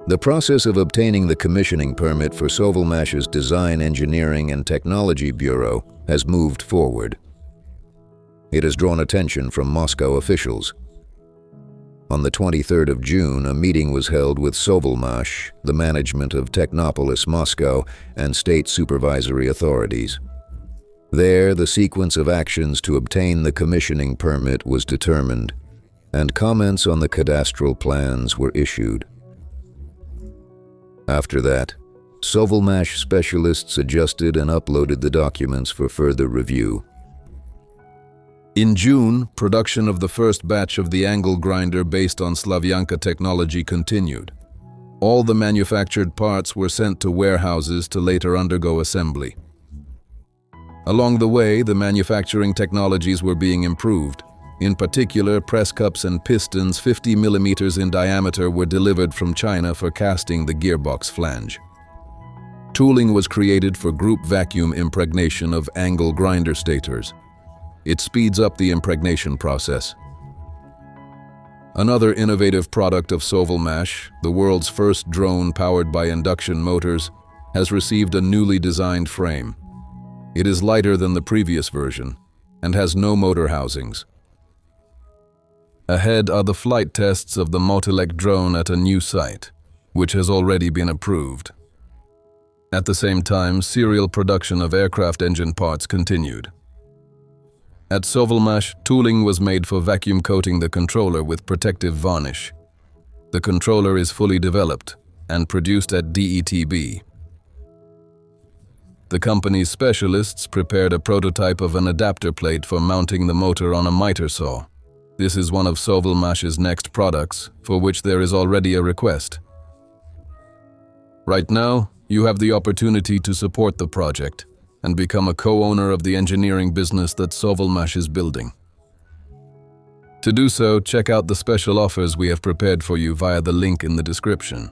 The process of obtaining the commissioning permit for Sovelmash's Design, Engineering and Technology Bureau has moved forward. It has drawn attention from Moscow officials. On the 23rd of June, a meeting was held with Sovelmash, the management of Technopolis Moscow, and state supervisory authorities. There, the sequence of actions to obtain the commissioning permit was determined, and comments on the cadastral plans were issued. After that, Sovelmash specialists adjusted and uploaded the documents for further review. In June, production of the first batch of the angle grinder based on Slavyanka technology continued. All the manufactured parts were sent to warehouses to later undergo assembly. Along the way, the manufacturing technologies were being improved. In particular, press cups and pistons 50 millimeters in diameter were delivered from China for casting the gearbox flange. Tooling was created for group vacuum impregnation of angle grinder stators. It speeds up the impregnation process. Another innovative product of Sovelmash, the world's first drone powered by induction motors, has received a newly designed frame. It is lighter than the previous version and has no motor housings. Ahead are the flight tests of the Motylyok drone at a new site, which has already been approved. At the same time, serial production of aircraft engine parts continued. At Sovelmash, tooling was made for vacuum coating the controller with protective varnish. The controller is fully developed and produced at DETB. The company's specialists prepared a prototype of an adapter plate for mounting the motor on a miter saw. This is one of Sovelmash's next products, for which there is already a request. Right now, you have the opportunity to support the project and become a co-owner of the engineering business that Sovelmash is building. To do so, check out the special offers we have prepared for you via the link in the description.